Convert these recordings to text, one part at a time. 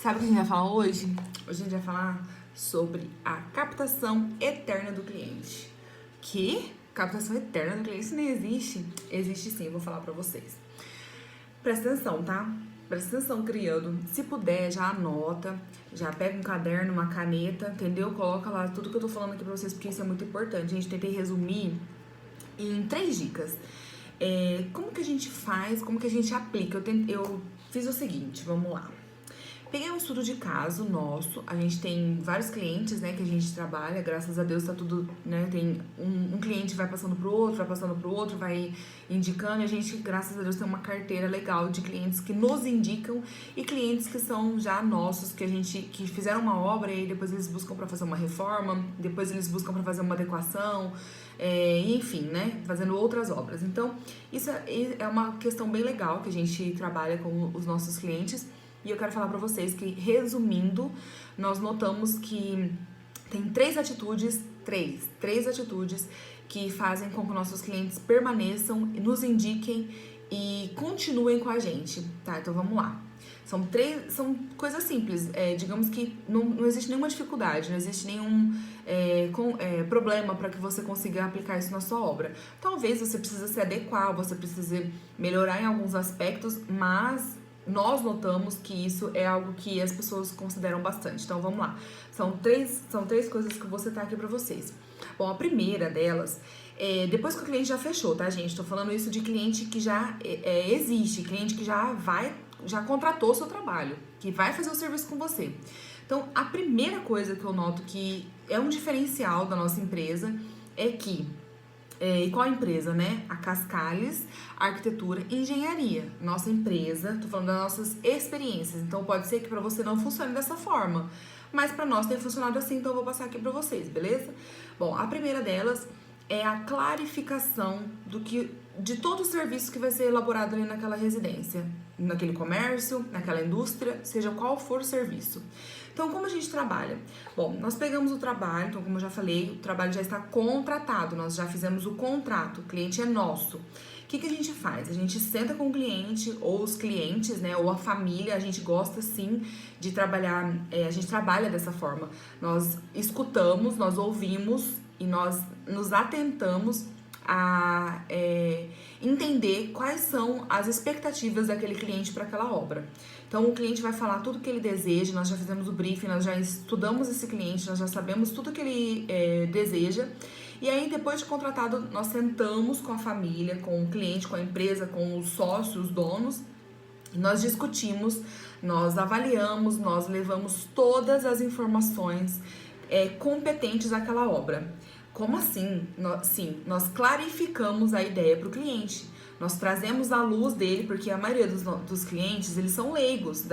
Sabe o que a gente vai falar hoje? Hoje a gente vai falar sobre a captação eterna do cliente. Que? Captação eterna do cliente? Isso nem existe? Existe sim, eu vou falar pra vocês. Presta atenção, tá? Presta atenção, criando. Se puder, já anota, já pega um caderno, uma caneta, entendeu? Coloca lá tudo que eu tô falando aqui pra vocês, porque isso é muito importante. A gente tentei resumir em 3 dicas. Como que a gente faz, como que a gente aplica? Eu fiz o seguinte, vamos lá. Peguei um estudo de caso nosso, a gente tem vários clientes, né, que a gente trabalha, graças a Deus tá tudo, né, tem um cliente vai passando pro outro, vai indicando, e a gente, graças a Deus, tem uma carteira legal de clientes que nos indicam e clientes que são já nossos, que fizeram uma obra e depois eles buscam pra fazer uma reforma, depois eles buscam pra fazer uma adequação, enfim, né, fazendo outras obras. Então, isso é uma questão bem legal que a gente trabalha com os nossos clientes. E eu quero falar pra vocês que, resumindo, nós notamos que tem três atitudes que fazem com que nossos clientes permaneçam, nos indiquem e continuem com a gente, tá? Então vamos lá. São coisas simples, digamos que não existe nenhuma dificuldade, não existe nenhum problema para que você consiga aplicar isso na sua obra. Talvez você precise se adequar, você precise melhorar em alguns aspectos, mas nós notamos que isso é algo que as pessoas consideram bastante. Então vamos lá. São três coisas que eu vou citar aqui pra vocês. Bom, a primeira delas é depois que o cliente já fechou, tá, gente? Tô falando isso de cliente que já existe, cliente que já contratou o seu trabalho, que vai fazer o serviço com você. Então, a primeira coisa que eu noto que é um diferencial da nossa empresa é que e qual a empresa, né? A Cascales Arquitetura e Engenharia. Nossa empresa, tô falando das nossas experiências. Então pode ser que pra você não funcione dessa forma, mas pra nós tem funcionado assim, então eu vou passar aqui pra vocês, beleza? Bom, a primeira delas é a clarificação de todo o serviço que vai ser elaborado ali naquela residência, naquele comércio, naquela indústria, seja qual for o serviço. Então, como a gente trabalha? Bom, nós pegamos o trabalho, então, como eu já falei, o trabalho já está contratado, nós já fizemos o contrato, o cliente é nosso. O que a gente faz? A gente senta com o cliente, ou os clientes, né, ou a família, a gente gosta sim de trabalhar, a gente trabalha dessa forma. Nós escutamos, nós ouvimos e nós nos atentamos a entender quais são as expectativas daquele cliente para aquela obra. Então, o cliente vai falar tudo que ele deseja, nós já fizemos o briefing, nós já estudamos esse cliente, nós já sabemos tudo que ele deseja. E aí, depois de contratado, nós sentamos com a família, com o cliente, com a empresa, com os sócios, os donos, nós discutimos, nós avaliamos, nós levamos todas as informações competentes àquela obra. Como assim? Nós clarificamos a ideia para o cliente. Nós trazemos à luz dele, porque a maioria dos clientes, eles são leigos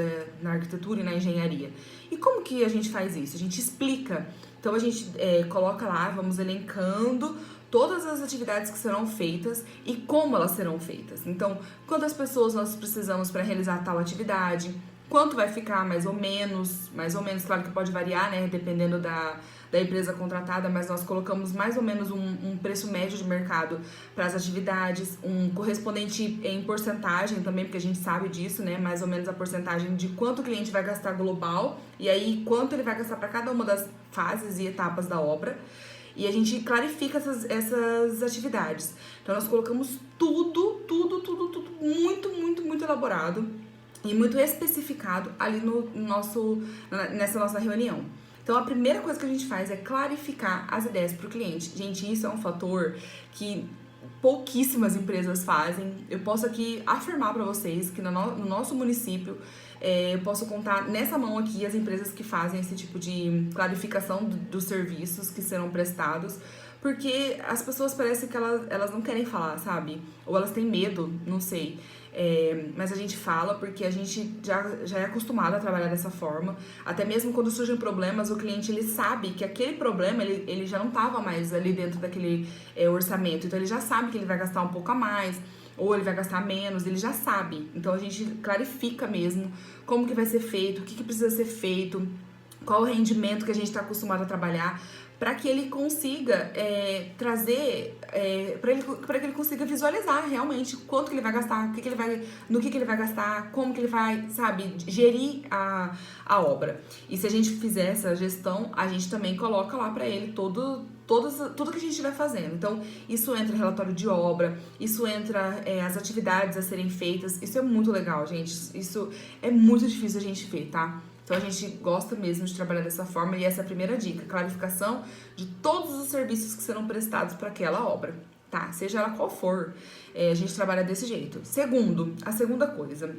na arquitetura e na engenharia. E como que a gente faz isso? A gente explica. Então, a gente coloca lá, vamos elencando todas as atividades que serão feitas e como elas serão feitas. Então, quantas pessoas nós precisamos para realizar tal atividade, quanto vai ficar mais ou menos, claro que pode variar, né, dependendo da empresa contratada, mas nós colocamos mais ou menos um preço médio de mercado para as atividades, um correspondente em porcentagem também, porque a gente sabe disso, né, mais ou menos a porcentagem de quanto o cliente vai gastar global e aí quanto ele vai gastar para cada uma das fases e etapas da obra. E a gente clarifica essas atividades. Então nós colocamos tudo muito elaborado e muito especificado ali nessa nossa reunião. Então, a primeira coisa que a gente faz é clarificar as ideias para o cliente. Gente, isso é um fator que pouquíssimas empresas fazem. Eu posso aqui afirmar para vocês que no nosso município, eu posso contar nessa mão aqui as empresas que fazem esse tipo de clarificação dos serviços que serão prestados, porque as pessoas parecem que elas não querem falar, sabe? Ou elas têm medo, não sei. Mas a gente fala porque a gente já é acostumado a trabalhar dessa forma. Até mesmo quando surgem problemas, o cliente ele sabe que aquele problema ele já não estava mais ali dentro daquele orçamento. Então ele já sabe que ele vai gastar um pouco a mais ou ele vai gastar menos, ele já sabe. Então a gente clarifica mesmo como que vai ser feito, o que precisa ser feito, qual o rendimento que a gente está acostumado a trabalhar, para que ele consiga trazer para que ele consiga visualizar realmente quanto que ele vai gastar, no que ele vai gastar, como que ele vai, sabe, gerir a obra. E se a gente fizer essa gestão, a gente também coloca lá para ele tudo que a gente estiver fazendo. Então, isso entra relatório de obra, isso entra as atividades a serem feitas. Isso é muito legal, gente. Isso é muito difícil a gente ver, tá? Então, a gente gosta mesmo de trabalhar dessa forma e essa é a primeira dica, clarificação de todos os serviços que serão prestados para aquela obra, tá? Seja ela qual for, a gente trabalha desse jeito. A segunda coisa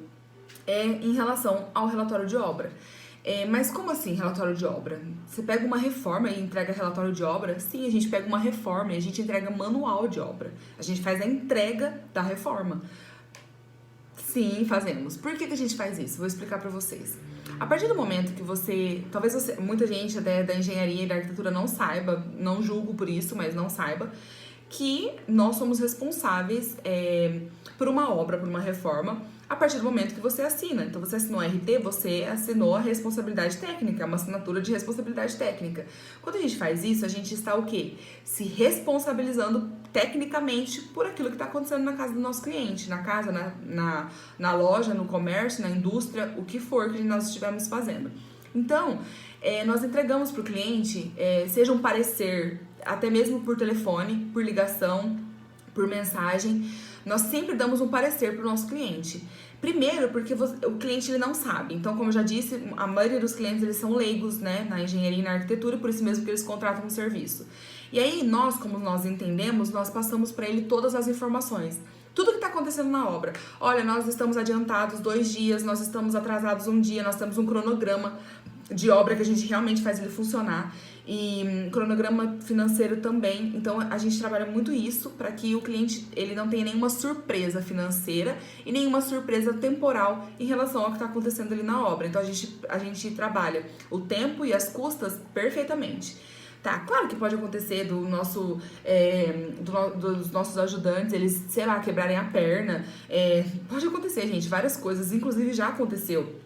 é em relação ao relatório de obra. Mas como assim relatório de obra? Você pega uma reforma e entrega relatório de obra? Sim, a gente pega uma reforma e a gente entrega manual de obra. A gente faz a entrega da reforma. Sim, fazemos. Por que a gente faz isso? Vou explicar pra vocês. A partir do momento que muita gente da engenharia e da arquitetura não saiba, não julgo por isso, mas não saiba, que nós somos responsáveis por uma obra, por uma reforma, a partir do momento que você assina. Então, você assinou a RT, você assinou a responsabilidade técnica, uma assinatura de responsabilidade técnica. Quando a gente faz isso, a gente está o quê? Se responsabilizando tecnicamente por aquilo que está acontecendo na casa do nosso cliente, na casa, na loja, no comércio, na indústria, o que for que nós estivermos fazendo. Então, nós entregamos para o cliente, seja um parecer, até mesmo por telefone, por ligação, por mensagem, nós sempre damos um parecer para o nosso cliente. Primeiro, porque o cliente ele não sabe. Então, como eu já disse, a maioria dos clientes eles são leigos, né, na engenharia e na arquitetura, por isso mesmo que eles contratam um serviço. E aí, como nós entendemos, nós passamos para ele todas as informações. Tudo que está acontecendo na obra. Olha, nós estamos adiantados 2 dias, nós estamos atrasados 1 dia, nós temos um cronograma de obra que a gente realmente faz ele funcionar. E cronograma financeiro também. Então a gente trabalha muito isso para que o cliente ele não tenha nenhuma surpresa financeira e nenhuma surpresa temporal em relação ao que está acontecendo ali na obra. Então a gente trabalha o tempo e as custas perfeitamente. Tá, claro que pode acontecer dos nossos ajudantes, eles, sei lá, quebrarem a perna. Pode acontecer, gente, várias coisas, inclusive já aconteceu.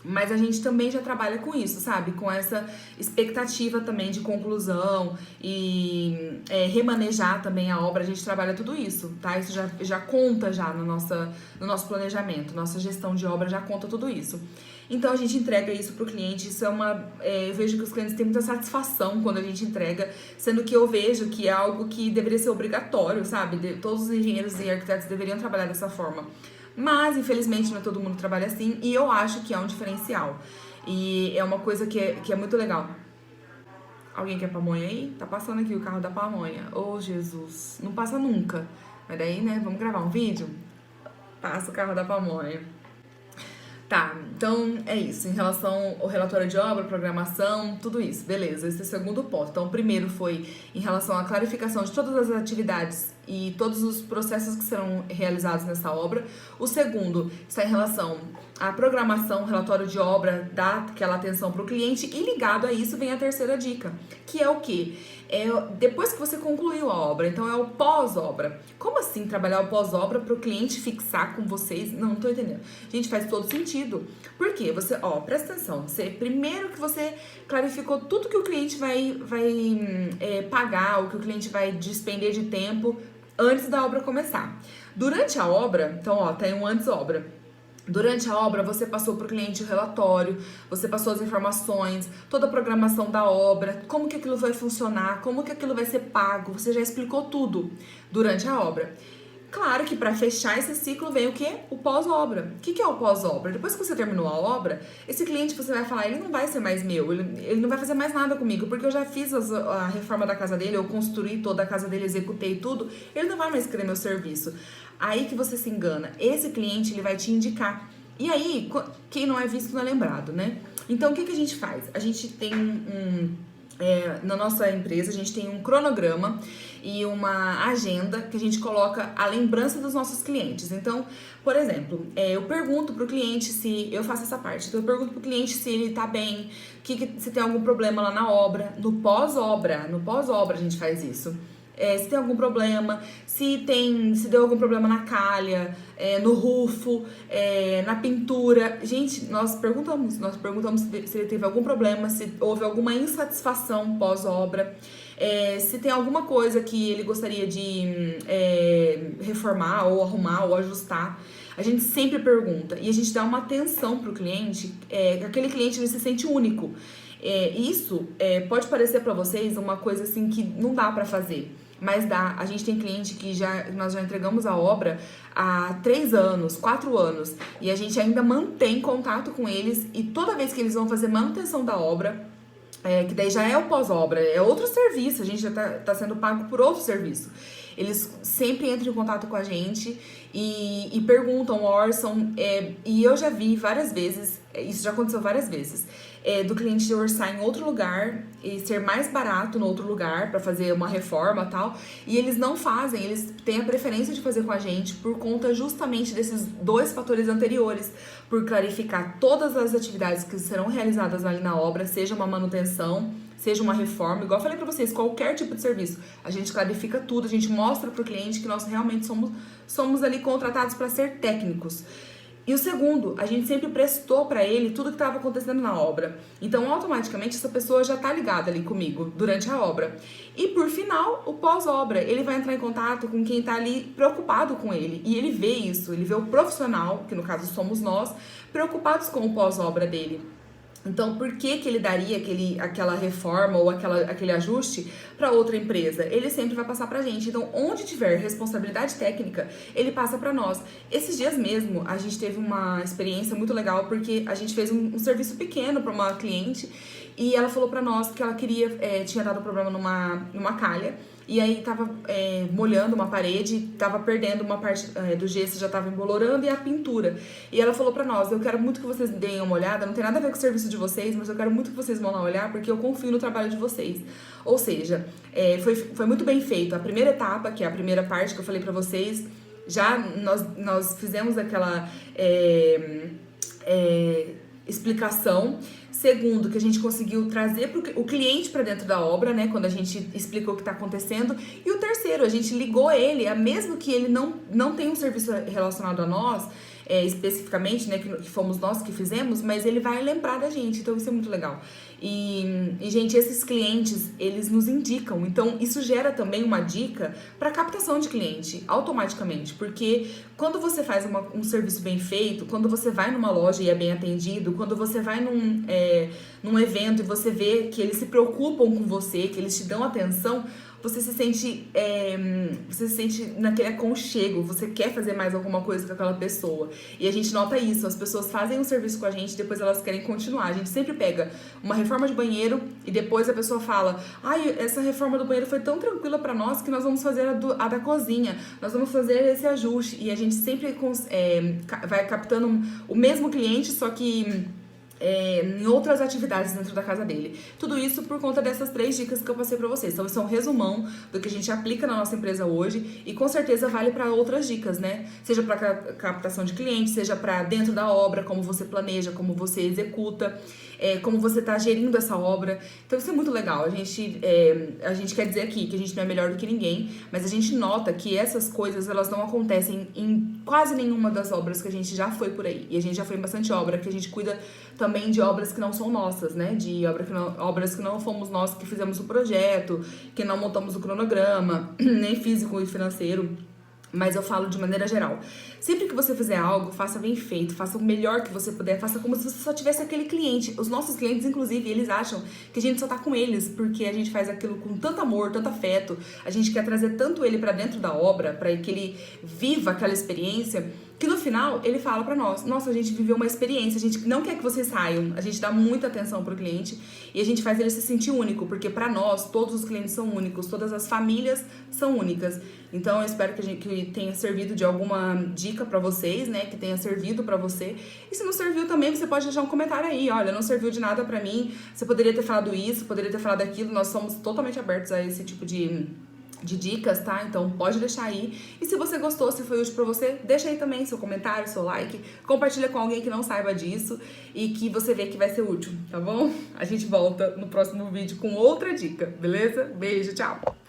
Mas a gente também já trabalha com isso, sabe? Com essa expectativa também de conclusão e remanejar também a obra. A gente trabalha tudo isso, tá? Isso já conta já no nosso planejamento. Nossa gestão de obra já conta tudo isso. Então, a gente entrega isso pro cliente. Isso eu vejo que os clientes têm muita satisfação quando a gente entrega, sendo que eu vejo que é algo que deveria ser obrigatório, sabe? Todos os engenheiros e arquitetos deveriam trabalhar dessa forma. Mas, infelizmente, não é todo mundo trabalha assim e eu acho que é um diferencial. E é uma coisa que é muito legal. Alguém quer pamonha aí? Tá passando aqui o carro da pamonha. Oh, Jesus. Não passa nunca. Mas daí, né, vamos gravar um vídeo? Passa o carro da pamonha. Tá, então é isso. Em relação ao relatório de obra, programação, tudo isso. Beleza, esse é o segundo ponto. Então, o primeiro foi em relação à clarificação de todas as atividades e todos os processos que serão realizados nessa obra. O segundo está em relação à programação, relatório de obra, dar aquela atenção para o cliente. E ligado a isso vem a terceira dica, que é o quê? Depois que você concluiu a obra, então é o pós-obra. Como assim trabalhar o pós-obra para o cliente fixar com vocês? Não tô entendendo. Gente, faz todo sentido. Por quê? Presta atenção. Primeiro que você clarificou tudo que o cliente vai pagar, o que o cliente vai despender de tempo antes da obra começar. Durante a obra, então, tem um antes-obra. Durante a obra, você passou para o cliente o relatório, você passou as informações, toda a programação da obra, como que aquilo vai funcionar, como que aquilo vai ser pago, você já explicou tudo durante a obra. Claro que para fechar esse ciclo vem o quê? O pós-obra. O que é o pós-obra? Depois que você terminou a obra, esse cliente você vai falar, ele não vai ser mais meu, ele não vai fazer mais nada comigo, porque eu já fiz a reforma da casa dele, eu construí toda a casa dele, executei tudo, ele não vai mais querer meu serviço. Aí que você se engana. Esse cliente, ele vai te indicar. E aí, quem não é visto não é lembrado, né? Então, o que a gente faz? A gente tem na nossa empresa, a gente tem um cronograma e uma agenda que a gente coloca a lembrança dos nossos clientes. Então, por exemplo, eu pergunto pro cliente eu faço essa parte, então eu pergunto pro cliente se ele tá bem, se tem algum problema lá na obra, no pós-obra a gente faz isso. Se tem algum problema, se deu algum problema na calha, no rufo, na pintura. Gente, nós perguntamos se ele teve algum problema, se houve alguma insatisfação pós-obra. se tem alguma coisa que ele gostaria de reformar ou arrumar ou ajustar. A gente sempre pergunta e a gente dá uma atenção pro cliente, aquele cliente ele se sente único. Isso pode parecer para vocês uma coisa assim que não dá para fazer, mas dá. A gente tem cliente que nós já entregamos a obra há 3 anos, 4 anos, e a gente ainda mantém contato com eles, e toda vez que eles vão fazer manutenção da obra, que daí já é o pós-obra, é outro serviço, a gente já tá sendo pago por outro serviço. Eles sempre entram em contato com a gente e perguntam, orçam, e eu já vi várias vezes, isso já aconteceu várias vezes, do cliente orçar em outro lugar e ser mais barato no outro lugar para fazer uma reforma e tal, e eles não fazem, eles têm a preferência de fazer com a gente por conta justamente desses 2 fatores anteriores, por clarificar todas as atividades que serão realizadas ali na obra, seja uma manutenção, seja uma reforma, igual eu falei pra vocês, qualquer tipo de serviço, a gente clarifica tudo, a gente mostra pro cliente que nós realmente somos ali contratados para ser técnicos. E o segundo, a gente sempre prestou para ele tudo que estava acontecendo na obra. Então, automaticamente, essa pessoa já tá ligada ali comigo durante a obra. E, por final, o pós-obra, ele vai entrar em contato com quem tá ali preocupado com ele. E ele vê isso, ele vê o profissional, que no caso somos nós, preocupados com o pós-obra dele. Então, por que ele daria aquela reforma ou aquele ajuste para outra empresa? Ele sempre vai passar pra gente. Então, onde tiver responsabilidade técnica, ele passa para nós. Esses dias mesmo, a gente teve uma experiência muito legal, porque a gente fez um serviço pequeno para uma cliente e ela falou para nós que ela tinha dado problema numa calha. E aí tava molhando uma parede, tava perdendo uma parte do gesso, já tava embolorando, e a pintura. E ela falou pra nós, eu quero muito que vocês deem uma olhada, não tem nada a ver com o serviço de vocês, mas eu quero muito que vocês vão lá olhar, porque eu confio no trabalho de vocês. Ou seja, foi muito bem feito. A primeira etapa, que é a primeira parte que eu falei pra vocês, já nós fizemos aquela explicação. Segundo, que a gente conseguiu trazer o cliente para dentro da obra, né? Quando a gente explicou o que está acontecendo. E o terceiro, a gente ligou ele, mesmo que ele não tenha um serviço relacionado a nós, especificamente, né? Que fomos nós que fizemos, mas ele vai lembrar da gente. Então, isso é muito legal. E, gente, esses clientes, eles nos indicam. Então, isso gera também uma dica para captação de cliente, automaticamente. Porque quando você faz um serviço bem feito, quando você vai numa loja e é bem atendido, quando você vai num evento e você vê que eles se preocupam com você, que eles te dão atenção, você se sente naquele aconchego, você quer fazer mais alguma coisa com aquela pessoa. E a gente nota isso, as pessoas fazem um serviço com a gente e depois elas querem continuar. A gente sempre pega uma reforma de banheiro e depois a pessoa fala, essa reforma do banheiro foi tão tranquila pra nós que nós vamos fazer a da cozinha, nós vamos fazer esse ajuste. E a gente sempre vai captando o mesmo cliente, só que em outras atividades dentro da casa dele. Tudo isso por conta dessas 3 dicas que eu passei pra vocês. Então, isso é um resumão do que a gente aplica na nossa empresa hoje e com certeza vale para outras dicas, né? Seja para captação de clientes, seja para dentro da obra, como você planeja, como você executa, como você tá gerindo essa obra. Então, isso é muito legal. A gente quer dizer aqui que a gente não é melhor do que ninguém, mas a gente nota que essas coisas, elas não acontecem em quase nenhuma das obras que a gente já foi por aí. E a gente já foi em bastante obra, que a gente cuida também de obras que não são nossas, né? De obras que não fomos nós que fizemos o projeto, que não montamos o cronograma, nem físico e financeiro. Mas eu falo de maneira geral. Sempre que você fizer algo, faça bem feito, faça o melhor que você puder, faça como se você só tivesse aquele cliente. Os nossos clientes, inclusive, eles acham que a gente só tá com eles, porque a gente faz aquilo com tanto amor, tanto afeto, a gente quer trazer tanto ele pra dentro da obra, pra que ele viva aquela experiência, que no final ele fala pra nós, nossa, a gente viveu uma experiência, a gente não quer que vocês saiam, a gente dá muita atenção pro cliente e a gente faz ele se sentir único, porque pra nós todos os clientes são únicos, todas as famílias são únicas. Então eu espero que tenha servido de alguma dica pra vocês, né, que tenha servido pra você. E se não serviu também, você pode deixar um comentário aí, olha, não serviu de nada pra mim, você poderia ter falado isso, poderia ter falado aquilo, nós somos totalmente abertos a esse tipo de dicas, tá? Então pode deixar aí. E se você gostou, se foi útil pra você, deixa aí também seu comentário, seu like, compartilha com alguém que não saiba disso e que você vê que vai ser útil, tá bom? A gente volta no próximo vídeo com outra dica, beleza? Beijo, tchau!